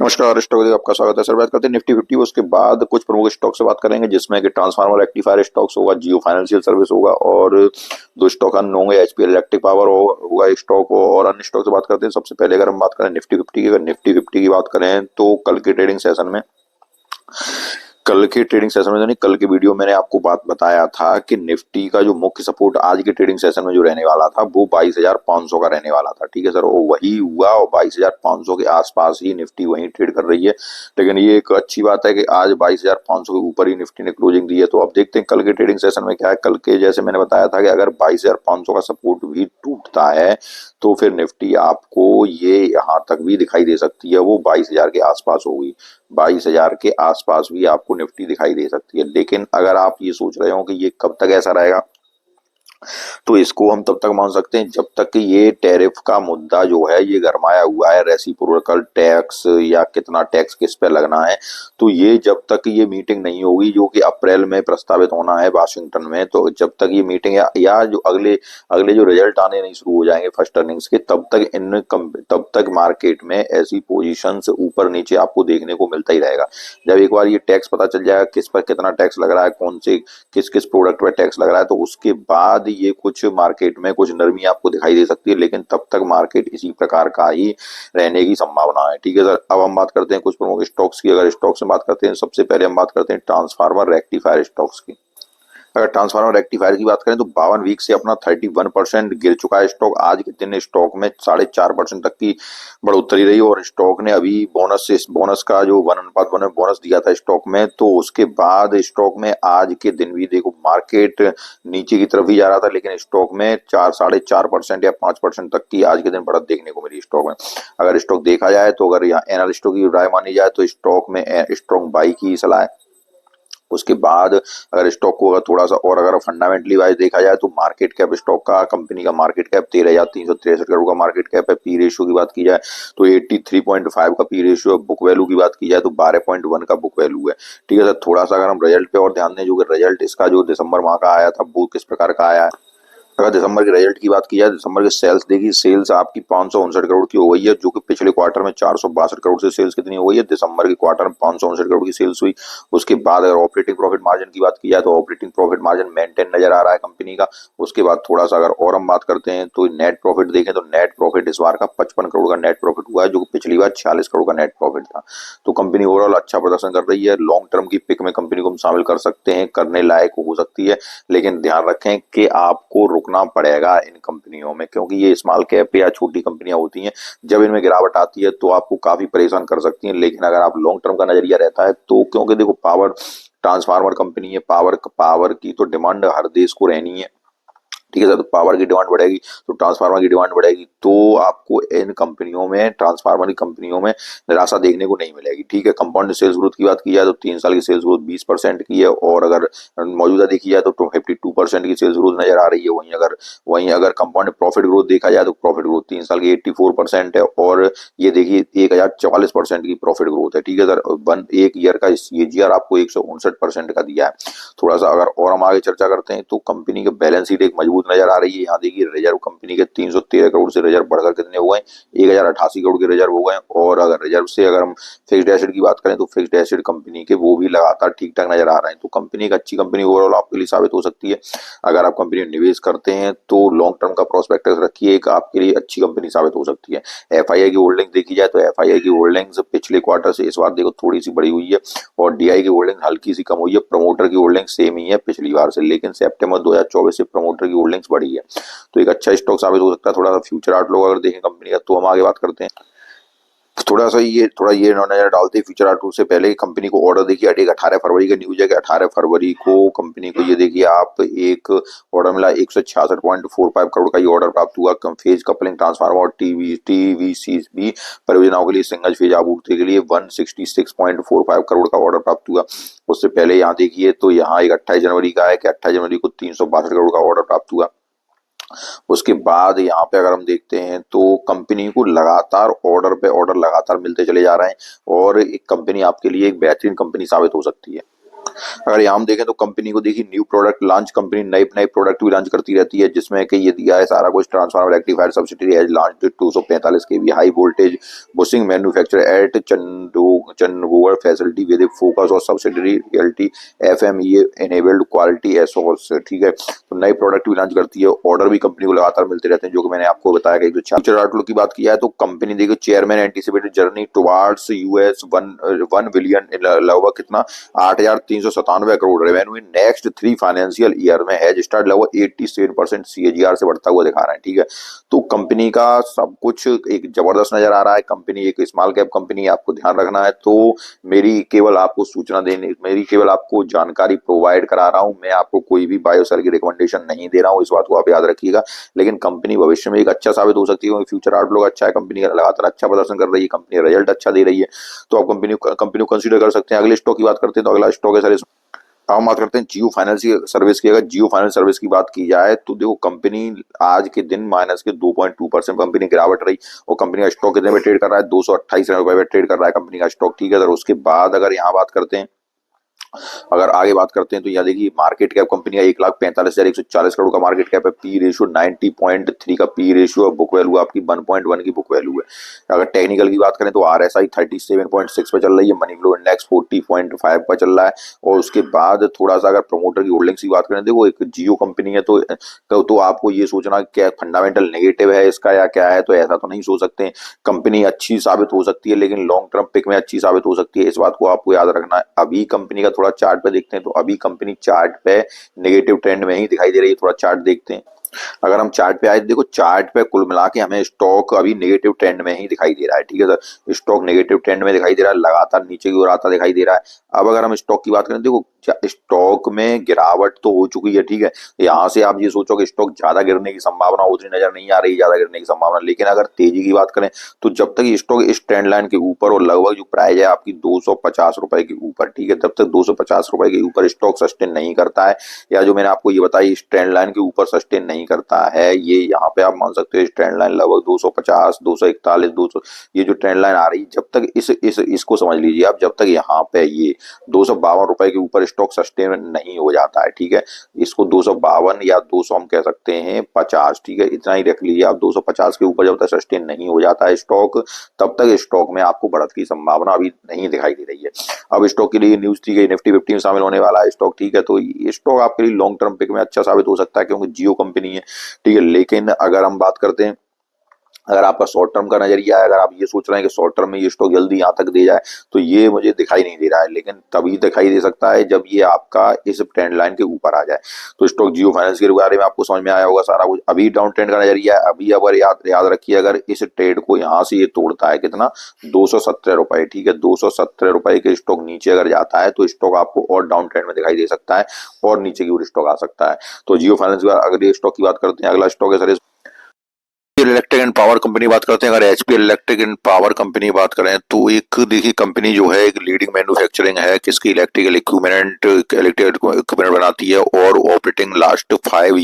नमस्कार, स्टॉक में आपका स्वागत है सर। बात करते हैं निफ्टी 50। उसके बाद कुछ प्रमुख स्टॉक से बात करेंगे, जिसमें कि ट्रांसफार्मर रेक्टिफायर स्टॉक्स होगा, जियो फाइनेंशियल सर्विस होगा और दो स्टॉक अन्य होंगे, एचपीएल इलेक्ट्रिक पावर होगा एक स्टॉक और अन्य स्टॉक से बात करते हैं। सबसे पहले अगर हम बात करें निफ्टी 50 की, अगर निफ्टी 50 की बात करें तो कल के ट्रेडिंग सेशन में तो नहीं, कल के वीडियो मैंने आपको बात बताया था कि निफ्टी का जो मुख्य सपोर्ट आज के ट्रेडिंग सेशन में जो रहने वाला था वो 22,500 का रहने वाला था। ठीक है सर, वो वही हुआ और 22,500 के आसपास ही निफ्टी वहीं ट्रेड कर रही है। लेकिन ये एक अच्छी बात है कि आज 22,500 के ऊपर ही निफ्टी ने क्लोजिंग दी है। तो अब देखते हैं कल के ट्रेडिंग सेशन में क्या है। कल के जैसे मैंने बताया था कि अगर 22,500 का सपोर्ट भी टूटता है तो फिर निफ्टी आपको ये यहाँ तक भी दिखाई दे सकती है, वो 22,000 के आसपास होगी। 22,000 के आसपास भी आपको निफ्टी दिखाई दे सकती है। लेकिन अगर आप ये सोच रहे हो कि ये कब तक ऐसा रहेगा, तो इसको हम तब तक मान सकते हैं जब तक कि ये टैरिफ का मुद्दा जो है ये गरमाया हुआ है, रेसिप्रोकल टैक्स या कितना टैक्स किस पे लगना है। तो ये जब तक ये मीटिंग नहीं होगी जो कि अप्रैल में प्रस्तावित होना है वाशिंगटन में, तो जब तक ये मीटिंग या जो अगले अगले जो रिजल्ट आने नहीं शुरू हो जाएंगे फर्स्ट अर्निंग्स के, तब तक मार्केट में ऐसी पोजीशंस ऊपर नीचे आपको देखने को मिलता ही रहेगा। जब एक बार ये टैक्स पता चल जाएगा किस पर कितना टैक्स लग रहा है, कौन से किस किस प्रोडक्ट पर टैक्स लग रहा है, तो उसके बाद ये कुछ मार्केट में कुछ नरमी आपको दिखाई दे सकती है। लेकिन तब तक मार्केट इसी प्रकार का ही रहने की संभावना है। ठीक है सर, अब हम बात करते हैं कुछ प्रमुख स्टॉक्स की। अगर स्टॉक से बात करते हैं, सबसे पहले हम बात करते हैं ट्रांसफार्मर रेक्टिफायर स्टॉक्स की। अगर ट्रांसफार्मर रेक्टिफायर की बात करें तो 52 वीक से अपना 31% गिर चुका है स्टॉक। आज के दिन स्टॉक में 4.5% तक की बढ़ोतरी रही और स्टॉक ने अभी बोनस का जो 1:1 बोनस दिया था स्टॉक में, तो उसके बाद स्टॉक में आज के दिन भी देखो मार्केट नीचे की तरफ ही जा रहा था, लेकिन स्टॉक में 4.5% या 5% तक की आज के दिन बढ़त देखने को मिली स्टॉक में। अगर स्टॉक देखा जाए तो अगर यहाँ एनालिस्टों की राय मानी जाए तो स्टॉक में स्ट्रॉन्ग बाई की सलाह है। उसके बाद अगर स्टॉक को अगर थोड़ा सा और अगर फंडामेंटली वाइज देखा जाए तो मार्केट कैप स्टॉक का, कंपनी का मार्केट कैप 13,363 करोड़ का मार्केट कैप है। पी रेशियो की बात की जाए तो 83.5 का पी रेशियो है। बुक वैल्यू की बात की जाए तो 12.1 का बुक वैल्यू है। ठीक है सर, थोड़ा सा अगर हम रिजल्ट पे और ध्यान दें, जो कि रिजल्ट इसका जो दिसंबर माह का आया था वो किस प्रकार का आया है। अगर दिसंबर के रिजल्ट की बात की जाए, दिसंबर के सेल्स देखिए, सेल्स आपकी 559 करोड़ की हो गई है, जो कि पिछले क्वार्टर में 462 करोड़ से सेल्स कितनी हो गई है, दिसंबर के क्वार्टर में 559 करोड़ की सेल्स हुई। उसके बाद अगर ऑपरेटिंग प्रॉफिट मार्जिन की बात की जाए तो ऑपरेटिंग प्रॉफिट मार्जिन मेंटेन नजर आ रहा है कंपनी का। उसके बाद थोड़ा सा अगर और हम बात करते हैं तो नेट प्रॉफिट देखें तो नेट प्रॉफिट इस बार का 55 करोड़ का नेट प्रॉफिट हुआ है, जो कि पिछली बार 46 करोड़ का नेट प्रॉफिट था। तो कंपनी ओवरऑल अच्छा प्रदर्शन कर रही है। लॉन्ग टर्म की पिक में कंपनी को हम शामिल कर सकते हैं, करने लायक हो सकती है। लेकिन ध्यान रखें कि आपको रुकना पड़ेगा इन कंपनियों में, क्योंकि ये स्मॉल कैप या छोटी कंपनियां होती हैं। जब इनमें गिरावट आती है तो आपको काफी परेशान कर सकती हैं। लेकिन अगर आप लॉन्ग टर्म का नजरिया रहता है तो, क्योंकि देखो पावर ट्रांसफार्मर कंपनी है, पावर की तो डिमांड हर देश को रहनी है। ठीक है सर, तो पावर की डिमांड बढ़ेगी तो ट्रांसफार्मर की डिमांड बढ़ेगी, तो आपको इन कंपनियों में, ट्रांसफार्मर की कंपनियों में निराशा देखने को नहीं मिलेगी। ठीक है, कंपाउंड सेल्स ग्रोथ की बात की जाए तो 3 साल की सेल्स ग्रोथ 20% की है और अगर मौजूदा देखी जाए तो 52% की सेल्स ग्रोथ नजर आ रही है। वहीं अगर कंपाउंड प्रॉफिट ग्रोथ देखा जाए तो प्रॉफिट ग्रोथ 3 साल की 84% है और ये देखिए 1,044% की प्रॉफिट ग्रोथ है। ठीक है सर, एक ईयर का सीएजीआर आपको 159% का दिया है। थोड़ा सा अगर और हम आगे चर्चा करते हैं तो कंपनी के बैलेंस शीट एक मजबूत नजर आ रही है। यहाँ देखिए रिजर्व कंपनी के 313 करोड़ से रिजर्व बढ़कर कितने हो गए, 1,088 करोड़ के रिजर्व हो गए। और अगर रिजर्व से अगर हम फिक्स्ड एसेट की बात करें तो फिक्स्ड एसेट कंपनी के वो भी लगातार ठीक ठाक नजर आ रहे हैं। तो कंपनी एक अच्छी कंपनी ओवरऑल आपके लिए साबित हो सकती है। अगर आप कंपनी में निवेश करते हैं तो लॉन्ग टर्म का प्रोस्पेक्टस रखिए, एक आपके लिए अच्छी कंपनी साबित हो सकती है। एफआईआई की होल्डिंग देखी जाए तो एफआईआई की होल्डिंग्स पिछले क्वार्टर से इस बार देखो थोड़ी सी बढ़ी हुई है और डीआई की होल्डिंग हल्की सी कम हुई है। प्रमोटर की होल्डिंग सेम ही है पिछली बार से, लेकिन सितंबर 2024 से प्रमोटर की होल्डिंग्स बढ़ी है। तो एक अच्छा स्टॉक साबित हो सकता है। थोड़ा सा फ्यूचर आउटलुक अगर देखें कंपनी का तो हम आगे बात करते हैं। थोड़ा ये नजर डालते हैं फ्यूचर आउटलुक से पहले कंपनी को ऑर्डर देखिए। 18 फरवरी का न्यूज है कि 18 फरवरी को कंपनी को ये देखिए आप एक ऑर्डर मिला, 166.45 करोड़ का ये ऑर्डर प्राप्त हुआ। फेज कपलिंग ट्रांसफार्मर और टीवीसीबी परियोजनाओं के लिए सिंगल फेज आपूर्ति के लिए 166.45 करोड़ का ऑर्डर प्राप्त हुआ। उससे पहले यहाँ देखिए तो यहाँ एक 28 जनवरी का है कि 28 जनवरी को 362 करोड़ का ऑर्डर प्राप्त हुआ। उसके बाद यहाँ पे अगर हम देखते हैं तो कंपनी को लगातार ऑर्डर पे ऑर्डर लगातार मिलते चले जा रहे हैं और एक कंपनी आपके लिए एक बेहतरीन कंपनी साबित हो सकती है। अगर यहाँ हम देखें तो कंपनी को देखिए न्यू प्रोडक्ट लॉन्च, कंपनी नए नए प्रोडक्ट भी लॉन्च करती रहती है, जिसमें कि ये दिया है सारा कुछ। Transformer rectifier subsidy has launched 245 KV high voltage bushing manufacture at Chandigarh facility with focus और subsidiary realty FMEA enabled quality assurance. ठीक है, तो नए प्रोडक्ट भी लॉन्च करती है, ऑर्डर भी कंपनी को लगातार मिलते रहते हैं, जो कि मैंने आपको बताया कि फ्यूचर आउटलुक की बात किया है तो कंपनी देखो chairman anticipated journey towards US 1 billion, लगभग कितना 8,397 crore revenue in next 3 financial year में है, स्टार्ट लगभग 87% सीएजीआर से बढ़ता हुआ दिखा रहा है। ठीक है, तो कंपनी का सब कुछ एक जबरदस्त नजर आ रहा है। कंपनी एक स्मॉल कैप कंपनी है, आपको ध्यान रखना है। तो मेरी केवल आपको सूचना देने, मेरी केवल आपको जानकारी प्रोवाइड करा रहा हूं, मैं आपको कोई भी बायो सेल की रिकमेंडेशन नहीं दे रहा हूं, इस बात को आप याद रखिएगा। लेकिन कंपनी भविष्य में एक अच्छा साबित हो सकती है, फ्यूचर आउटलुक अच्छा है, कंपनी का लगातार अच्छा प्रदर्शन कर रही है, कंपनी रिजल्ट अच्छा दे रही है, तो आप कंपनी को कंसीडर कर सकते हैं। अगले स्टॉक की बात करते हैं तो अगला स्टॉक है सर, हम बात करते हैं जियो फाइनेंस सर्विस की। अगर जियो फाइनेंस सर्विस की बात की जाए तो देखो कंपनी आज के दिन माइनस के 2.2% कंपनी गिरावट रही, और कंपनी का स्टॉक कितने में ट्रेड कर रहा है, 228 रुपए में ट्रेड कर रहा है कंपनी का स्टॉक। ठीक है सर, उसके बाद अगर यहाँ बात करते हैं, अगर आगे बात करते हैं तो यहाँ देखिए मार्केट कैप कंपनी का 1,45,140 करोड़ का मार्केट कैप है, पी रेशियो 90.3 का पी रेशियो है, बुक वैल्यू आपकी 1.1 की बुक वैल्यू है। अगर टेक्निकल की बात करें तो आरएसआई 37.6 पे चल रही है, मनी फ्लो इंडेक्स 40.5 पर चल रहा है। और उसके बाद थोड़ा सा अगर प्रमोटर की होल्डिंग्स की बात करें, देखो एक जियो कंपनी है तो आपको ये सोचना क्या फंडामेंटल नेगेटिव है इसका या क्या है, तो ऐसा तो नहीं सोच सकते। कंपनी अच्छी साबित हो सकती है, लेकिन लॉन्ग टर्म पिक में अच्छी साबित हो सकती है, इस बात को आपको याद रखना है। अभी कंपनी का थोड़ा चार्ट पे देखते हैं तो अभी कंपनी चार्ट पे नेगेटिव ट्रेंड में ही दिखाई दे रही है। थोड़ा चार्ट देखते हैं, अगर हम चार्ट पे आए, देखो चार्ट पे कुल मिला के हमें स्टॉक अभी नेगेटिव ट्रेंड में ही दिखाई दे रहा है। ठीक है सर, स्टॉक नेगेटिव ट्रेंड में दिखाई दे रहा है, लगातार नीचे की ओर आता दिखाई दे रहा है। अब अगर हम स्टॉक की बात करें, देखो स्टॉक में गिरावट तो हो चुकी है। ठीक है, यहाँ से आप ये सोचो कि स्टॉक ज्यादा गिरने की संभावना उतनी नजर नहीं आ रही, ज्यादा गिरने की संभावना। लेकिन अगर तेजी की बात करें तो जब तक ये स्टॉक इस ट्रेंड लाइन के ऊपर, और लगभग जो प्राइस है आपकी 250 रुपए के ऊपर, ठीक है, तब तक 250 रुपए के ऊपर स्टॉक सस्टेन नहीं करता है, या जो मैंने आपको ये बताई इस ट्रेंड लाइन के ऊपर सस्टेन नहीं करता है, ये यहाँ पे आप मान सकते हो इस ट्रेंड लाइन लगभग 250, 241, 200, ये जो ट्रेंड लाइन आ रही, जब तक इसको समझ लीजिए आप, जब तक यहाँ पे ये 252 रुपए के ऊपर स्टॉक सस्टेन नहीं हो जाता है, ठीक है, इसको 252 या 200 हम कह सकते हैं 50, ठीक है, इतना ही रख लीजिए आप। 250 के ऊपर जब तक सस्टेन नहीं हो जाता है स्टॉक, तब तक स्टॉक में आपको बढ़त की संभावना अभी नहीं दिखाई दे रही है। अब स्टॉक के लिए न्यूज थी कि निफ्टी 50 में शामिल होने वाला है स्टॉक। ठीक है, तो ये स्टॉक आपके लिए लॉन्ग टर्म पिक में अच्छा साबित हो सकता है, क्योंकि जियो कंपनी है। ठीक है, लेकिन अगर हम बात करते हैं, अगर आपका शॉर्ट टर्म का नजरिया है, अगर आप ये सोच रहे हैं कि शॉर्ट टर्म में ये स्टॉक जल्दी यहाँ तक दे जाए, तो ये मुझे दिखाई नहीं दे रहा है। लेकिन तभी दिखाई दे सकता है जब ये आपका इस ट्रेंड लाइन के ऊपर आ जाए। तो स्टॉक जियो फाइनेंस के बारे में आपको समझ में आया होगा सारा कुछ। अभी डाउन ट्रेंड का नजरिया है, अभी अगर याद रखिए, अगर इस ट्रेड को यहाँ से ये तोड़ता है कितना, 217 रुपए, ठीक है, 217 रुपए के स्टॉक नीचे अगर जाता है तो स्टॉक आपको और डाउन ट्रेंड में दिखाई दे सकता है, और नीचे की ओर स्टॉक आ सकता है। तो जियो फाइनेंस अगर स्टॉक की बात करते हैं, अगला स्टॉक है sir electric and power company बात करते हैं। अगर HP electric and power company की बात करें तो एक देखिए कंपनी जो है एक लीडिंग मैन्युफैक्चरिंग है किसकी, इलेक्ट्रिकल इक्विपमेंट बनाती है, और ऑपरेटिंग लास्ट 40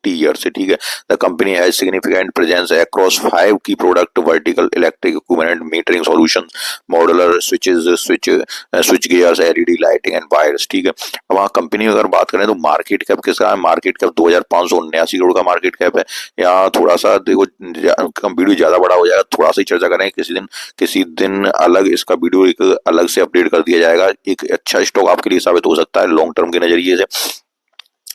ईयर्स से। ठीक है, the company has significant presence across 5 की product vertical electric equipment, metering solution, modular switch gears, LED lighting and wires. ठीक है, अब वहाँ कंपनी अगर बात करें तो मार्केट कैप किसका है, मार्केट कैप 2,579 करोड़ का मार्केट कैप है। यहाँ थोड़ा सा देखो वीडियो ज्यादा बड़ा हो जाएगा, थोड़ा सा ही चर्चा करें, किसी दिन अलग इसका वीडियो एक अलग से अपडेट कर दिया जाएगा। एक अच्छा स्टॉक आपके लिए साबित हो सकता है लॉन्ग टर्म के नजरिए से।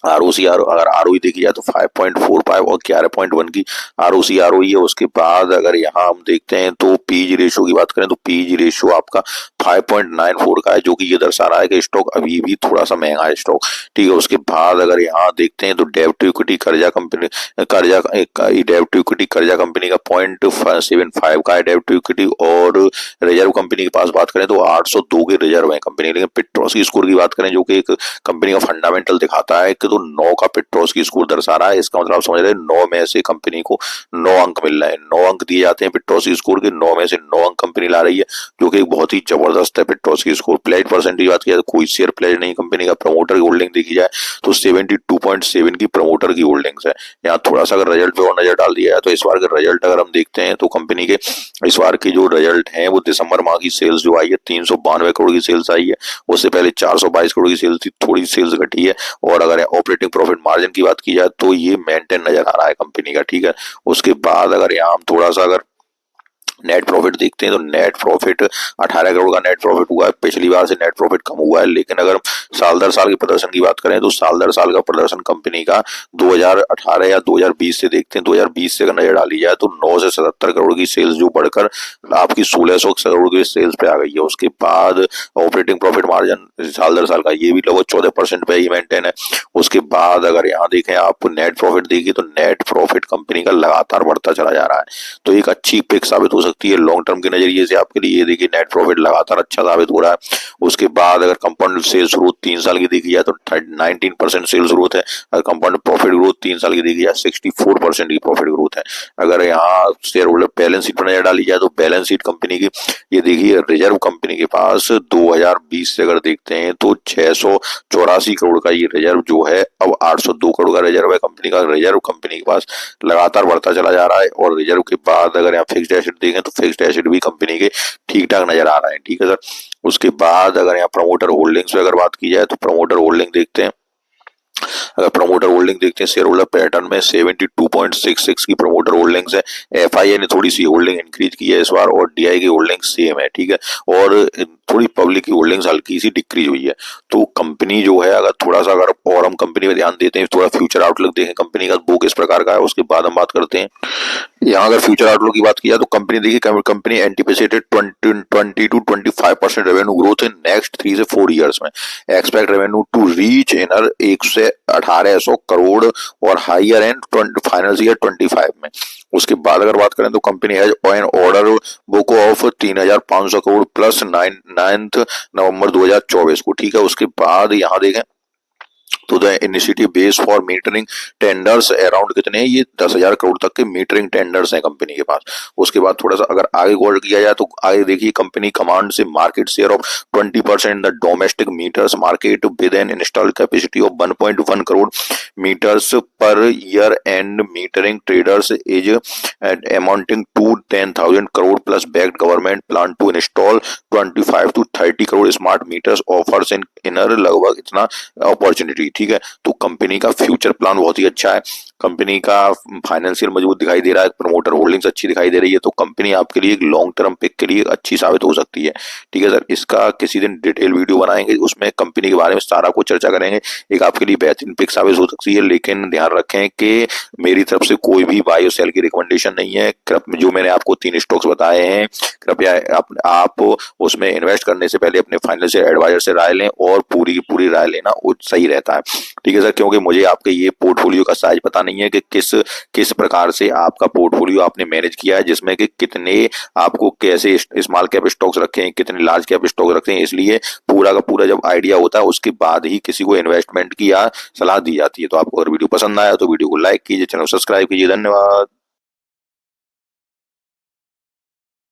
आरओसीआर अगर आरओई देखी जाए तो 5.45 और 11.1 की आरओई है। उसके बाद अगर यहाँ हम देखते हैं तो पीई रेशियो की बात करें तो पीई रेशियो आपका 5.94 का है, जो कि ये दर्शा रहा है कि स्टॉक अभी भी थोड़ा सा महंगा है स्टॉक। ठीक है, उसके बाद अगर यहाँ देखते हैं तो डेब्ट टू इक्विटी कर्जा कंपनी का 0.75 का है डेब्ट टू इक्विटी, और रिजर्व कंपनी के पास बात करें तो 802 के रिजर्व है कंपनी। लेकिन पेट्रोस की स्कोर की बात करें, जो कि एक कंपनी का फंडामेंटल दिखाता है कि तो 9 का पेट्रोस की स्कोर दर्शा रहा है। इसका मतलब आप समझ रहे हैं 9 में से कंपनी को 9 अंक मिल रहे हैं, 9 अंक दिए जाते हैं पेट्रोस की स्कोर के, 9 में से 9 अंक कंपनी ला रही है, जो कि एक बहुत ही जबरदस्त जबरदस्त है पेट्रोस की स्कोर। प्लेज परसेंट की बात किया तो कोई शेयर प्लेज नहीं कंपनी का। प्रमोटर की होल्डिंग देखी जाए तो 72.7 की प्रमोटर की होल्डिंग्स है। यहाँ थोड़ा सा अगर रिजल्ट पे और नजर डाल दिया है तो इस बार के रिजल्ट अगर हम देखते हैं तो कंपनी के इस बार की जो रिजल्ट है वो दिसंबर माह की सेल्स जो आई है 392 करोड़ की सेल्स आई है। उससे पहले 422 करोड़ की सेल्स थी, थोड़ी सेल्स घटी है। और अगर ऑपरेटिंग प्रॉफिट मार्जिन की बात की जाए तो ये मेंटेन नजर आ रहा है कंपनी का, ठीक है। उसके बाद अगर यहाँ हम थोड़ा सा अगर नेट प्रॉफिट देखते हैं तो नेट प्रॉफिट 18 करोड़ का नेट प्रॉफिट हुआ है। पिछली बार से नेट प्रॉफिट कम हुआ है, लेकिन अगर साल दर साल के प्रदर्शन की बात करें तो साल दर साल का प्रदर्शन कंपनी का 2018 या 2020 से देखते हैं, 2020 से अगर नजर डाली जाए तो 9 से 77 करोड़ की सेल्स जो बढ़कर आपकी 1600 करोड़ की सेल्स पे आ गई है। उसके बाद ऑपरेटिंग प्रॉफिट मार्जिन साल दर साल का ये भी लगभग 14% पे ही मेंटेन है। उसके बाद अगर यहाँ देखें आप नेट प्रॉफिट देखिए तो नेट प्रॉफिट कंपनी का लगातार बढ़ता चला जा रहा है, तो एक अच्छी पिक साबित हो सकती है लॉन्ग टर्म के नजरिए से आपके लिए। ये देखिए नेट प्रॉफिट लगातार अच्छा साबित हो रहा है। उसके बाद अगर कंपाउंड सेल्स ग्रोथ 3 साल की देखी जाए तो 19% सेल्स ग्रोथ है। अगर कंपाउंड प्रॉफिट ग्रोथ 3 साल की देखी जाए 64% की प्रॉफिट ग्रोथ है। अगर यहाँ शेयर होल्डर बैलेंस शीट पर नजर डाली जाए तो बैलेंस शीट कंपनी की ये देखिए रिजर्व कंपनी के पास 2020 से अगर देखते हैं तो 684 करोड़ का ये रिजर्व जो है अब 802 करोड़ का रिजर्व है। कंपनी का रिजर्व कंपनी के पास लगातार बढ़ता चला जा रहा है। और रिजर्व के बाद अगर यहाँ फिक्स्ड एसेट देखें तो फिक्स्ड एसेट भी कंपनी के ठीक ठाक नजर आ रहे हैं, ठीक है सर। उसके बाद अगर यहाँ प्रमोटर होल्डिंग्स पे अगर बात की जाए तो प्रमोटर होल्डिंग देखते हैं। अगर प्रमोटर होल्डिंग देखते हैं शेयर होल्डर पैटर्न में 72.66 की प्रमोटर होल्डिंग्स है। एफआईआई ने थोड़ी सी होल्डिंग इंक्रीज की है इस बार और डीआई की होल्डिंग सेम है, ठीक है। और थोड़ी पब्लिक की होल्डिंग्स हल्की सी डिक्रीज हुई है। तो कंपनी जो है अगर थोड़ा सा अगर और हम कंपनी में ध्यान देते हैं, थोड़ा फ्यूचर आउटलुक देखें कंपनी का वो किस प्रकार का है, उसके बाद हम बात करते हैं। यहाँ अगर फ्यूचर आउटलुक की बात की जाए तो कंपनी देखिए company anticipated 20 to 25% revenue growth in next 3 से 4 ईयर्स में। एक्सपेक्ट रेवेन्यू टू रीच इनर 1 से 1800 करोड़ और हायर एंड फाइनेंशियल ईयर 25 में। उसके बाद अगर बात करें तो company has an order book of 3500 crore plus 9 नवंबर 2024 को, ठीक है। उसके बाद यहाँ देखें तो the initiative base for metering tenders around कितने हैं, ये 10,000 करोड़ तक के मीटरिंग टेंडर्स हैं कंपनी के पास। उसके बाद थोड़ा सा अगर आगे गौर किया जाए तो आगे देखिए कंपनी कमांड से market share of 20% the domestic meters market with an installed capacity of 1.1 crore meters per year and metering traders is amounting to 10,000 crore plus backed government plan to install 25 to 30 crore smart meters offers in इनर लगभग इतना opportunity, ठीक है। तो company का future plan बहुत ही अच्छा है। कंपनी का फाइनेंशियल मजबूत दिखाई दे रहा है, प्रमोटर होल्डिंग्स अच्छी दिखाई दे रही है। तो कंपनी आपके लिए एक लॉन्ग टर्म पिक के लिए अच्छी साबित हो सकती है, ठीक है सर। इसका किसी दिन डिटेल वीडियो बनाएंगे, उसमें कंपनी के बारे में सारा कुछ चर्चा करेंगे। एक आपके लिए बेहतरीन पिक साबित हो सकती है, लेकिन ध्यान रखें कि मेरी तरफ से कोई भी बाय और सेल की रिकमेंडेशन नहीं है। जो मैंने आपको 3 स्टॉक्स बताए हैं, कृपया आप उसमें इन्वेस्ट करने से पहले अपने फाइनेंशियल एडवाइजर से राय लें और पूरी की पूरी राय लेना सही रहता है, ठीक है सर। क्योंकि मुझे आपके ये पोर्टफोलियो का साइज पता नहीं है कि किस प्रकार से आपका पोर्टफोलियो आपने मैनेज किया है, जिसमें कि कितने आपको कैसे स्मॉल कैप स्टॉक्स रखे हैं, कितने लार्ज कैप स्टॉक्स रखे हैं। इसलिए पूरा का पूरा जब आइडिया होता है उसके बाद ही किसी को इन्वेस्टमेंट की या सलाह दी जाती है। तो आपको अगर वीडियो पसंद आया तो वीडियो को लाइक कीजिए, चैनल सब्सक्राइब कीजिए। धन्यवाद।